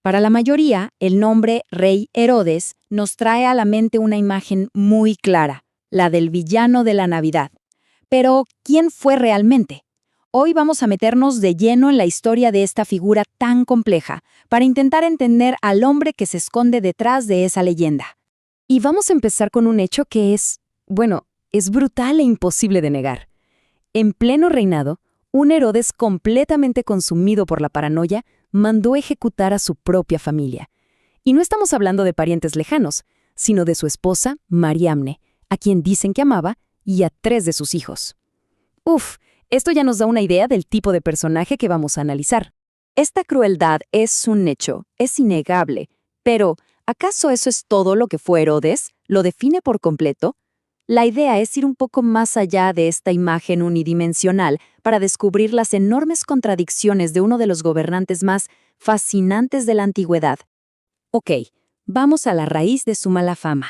Para la mayoría, el nombre Rey Herodes nos trae a la mente una imagen muy clara, la del villano de la Navidad. Pero, ¿quién fue realmente? Hoy vamos a meternos de lleno en la historia de esta figura tan compleja, para intentar entender al hombre que se esconde detrás de esa leyenda. Y vamos a empezar con un hecho que es brutal e imposible de negar. En pleno reinado, un Herodes completamente consumido por la paranoia mandó ejecutar a su propia familia. Y no estamos hablando de parientes lejanos, sino de su esposa, Mariamne, a quien dicen que amaba, y a 3 de sus hijos. Esto ya nos da una idea del tipo de personaje que vamos a analizar. Esta crueldad es un hecho, es innegable, pero ¿acaso eso es todo lo que fue Herodes? ¿Lo define por completo? La idea es ir un poco más allá de esta imagen unidimensional para descubrir las enormes contradicciones de uno de los gobernantes más fascinantes de la antigüedad. Ok, vamos a la raíz de su mala fama.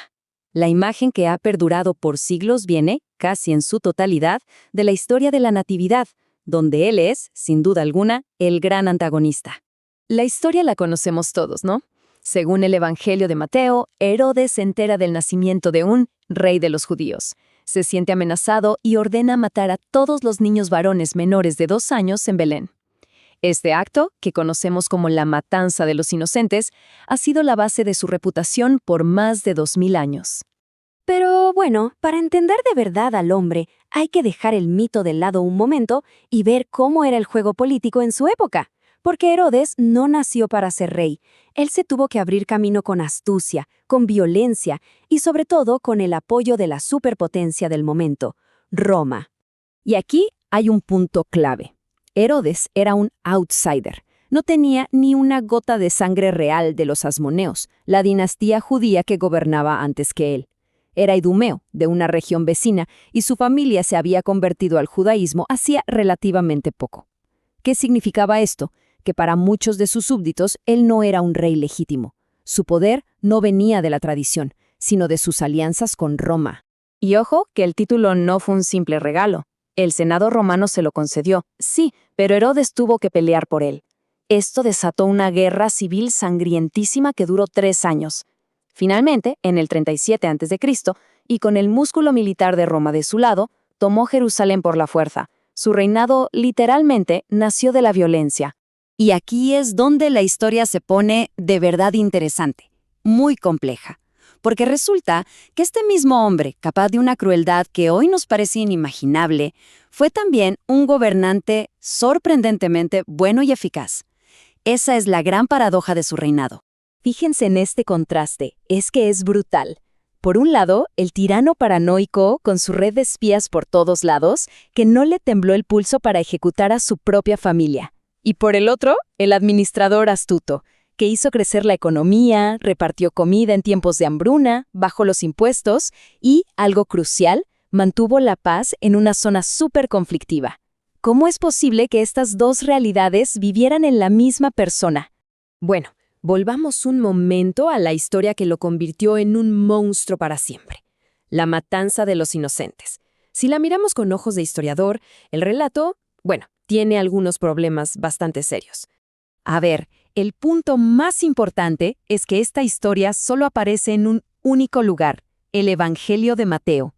La imagen que ha perdurado por siglos viene, casi en su totalidad, de la historia de la Natividad, donde él es, sin duda alguna, el gran antagonista. La historia la conocemos todos, ¿no? Según el Evangelio de Mateo, Herodes se entera del nacimiento de un rey de los judíos. Se siente amenazado y ordena matar a todos los niños varones menores de 2 años en Belén. Este acto, que conocemos como la matanza de los inocentes, ha sido la base de su reputación por más de 2000 años. Pero bueno, para entender de verdad al hombre, hay que dejar el mito de lado un momento y ver cómo era el juego político en su época. Porque Herodes no nació para ser rey. Él se tuvo que abrir camino con astucia, con violencia y sobre todo con el apoyo de la superpotencia del momento, Roma. Y aquí hay un punto clave. Herodes era un outsider. No tenía ni una gota de sangre real de los asmoneos, la dinastía judía que gobernaba antes que él. Era idumeo, de una región vecina, y su familia se había convertido al judaísmo hacía relativamente poco. ¿Qué significaba esto? Que para muchos de sus súbditos él no era un rey legítimo. Su poder no venía de la tradición, sino de sus alianzas con Roma. Y ojo, que el título no fue un simple regalo. El Senado romano se lo concedió, sí, pero Herodes tuvo que pelear por él. Esto desató una guerra civil sangrientísima que duró 3 años. Finalmente, en el 37 a.C., y con el músculo militar de Roma de su lado, tomó Jerusalén por la fuerza. Su reinado, literalmente, nació de la violencia. Y aquí es donde la historia se pone de verdad interesante, muy compleja. Porque resulta que este mismo hombre, capaz de una crueldad que hoy nos parece inimaginable, fue también un gobernante sorprendentemente bueno y eficaz. Esa es la gran paradoja de su reinado. Fíjense en este contraste, es que es brutal. Por un lado, el tirano paranoico, con su red de espías por todos lados, que no le tembló el pulso para ejecutar a su propia familia. Y por el otro, el administrador astuto, que hizo crecer la economía, repartió comida en tiempos de hambruna, bajó los impuestos y, algo crucial, mantuvo la paz en una zona súper conflictiva. ¿Cómo es posible que estas dos realidades vivieran en la misma persona? Bueno, volvamos un momento a la historia que lo convirtió en un monstruo para siempre. La matanza de los inocentes. Si la miramos con ojos de historiador, el relato, tiene algunos problemas bastante serios. A ver, el punto más importante es que esta historia solo aparece en un único lugar, el Evangelio de Mateo.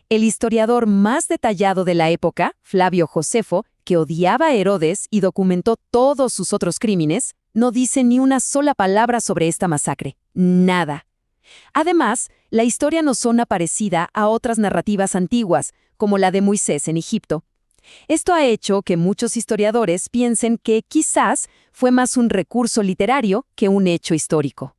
El historiador más detallado de la época, Flavio Josefo, que odiaba a Herodes y documentó todos sus otros crímenes, no dice ni una sola palabra sobre esta masacre. Nada. Además, la historia no suena parecida a otras narrativas antiguas, como la de Moisés en Egipto. Esto ha hecho que muchos historiadores piensen que quizás fue más un recurso literario que un hecho histórico.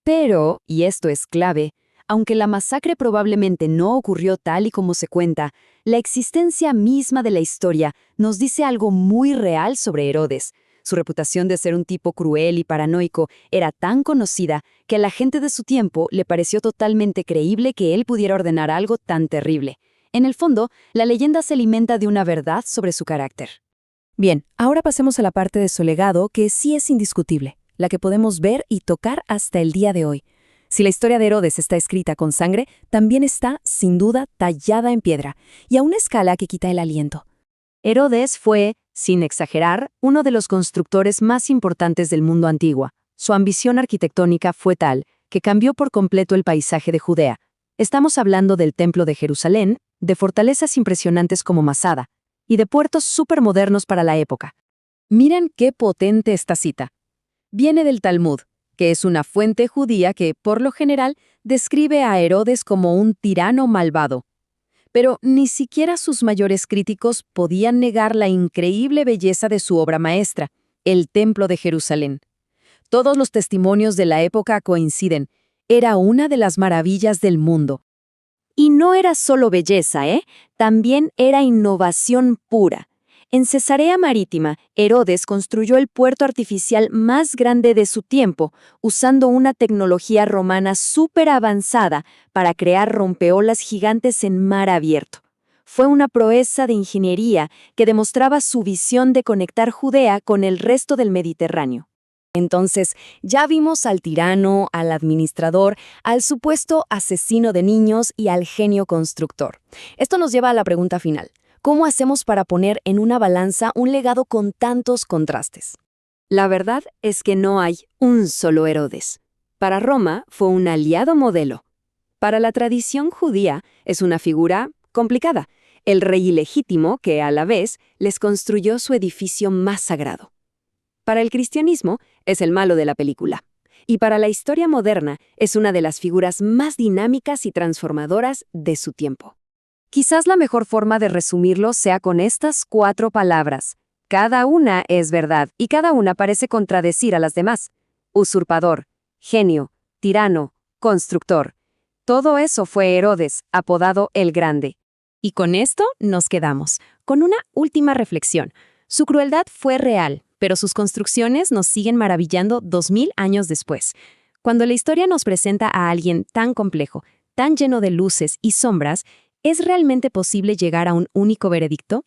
Pero, y esto es clave, aunque la masacre probablemente no ocurrió tal y como se cuenta, la existencia misma de la historia nos dice algo muy real sobre Herodes. Su reputación de ser un tipo cruel y paranoico era tan conocida que a la gente de su tiempo le pareció totalmente creíble que él pudiera ordenar algo tan terrible. En el fondo, la leyenda se alimenta de una verdad sobre su carácter. Bien, ahora pasemos a la parte de su legado que sí es indiscutible, la que podemos ver y tocar hasta el día de hoy. Si la historia de Herodes está escrita con sangre, también está, sin duda, tallada en piedra, y a una escala que quita el aliento. Herodes fue, sin exagerar, uno de los constructores más importantes del mundo antiguo. Su ambición arquitectónica fue tal que cambió por completo el paisaje de Judea. Estamos hablando del Templo de Jerusalén, de fortalezas impresionantes como Masada, y de puertos supermodernos para la época. Miren qué potente esta cita. Viene del Talmud, que es una fuente judía que, por lo general, describe a Herodes como un tirano malvado. Pero ni siquiera sus mayores críticos podían negar la increíble belleza de su obra maestra, el Templo de Jerusalén. Todos los testimonios de la época coinciden. Era una de las maravillas del mundo. Y no era solo belleza, También era innovación pura. En Cesarea Marítima, Herodes construyó el puerto artificial más grande de su tiempo, usando una tecnología romana súper avanzada para crear rompeolas gigantes en mar abierto. Fue una proeza de ingeniería que demostraba su visión de conectar Judea con el resto del Mediterráneo. Entonces, ya vimos al tirano, al administrador, al supuesto asesino de niños y al genio constructor. Esto nos lleva a la pregunta final. ¿Cómo hacemos para poner en una balanza un legado con tantos contrastes? La verdad es que no hay un solo Herodes. Para Roma fue un aliado modelo. Para la tradición judía es una figura complicada, el rey ilegítimo que a la vez les construyó su edificio más sagrado. Para el cristianismo es el malo de la película. Y para la historia moderna es una de las figuras más dinámicas y transformadoras de su tiempo. Quizás la mejor forma de resumirlo sea con estas 4 palabras. Cada una es verdad y cada una parece contradecir a las demás. Usurpador, genio, tirano, constructor. Todo eso fue Herodes, apodado el Grande. Y con esto nos quedamos, con una última reflexión. Su crueldad fue real, pero sus construcciones nos siguen maravillando 2000 años después. Cuando la historia nos presenta a alguien tan complejo, tan lleno de luces y sombras, ¿es realmente posible llegar a un único veredicto?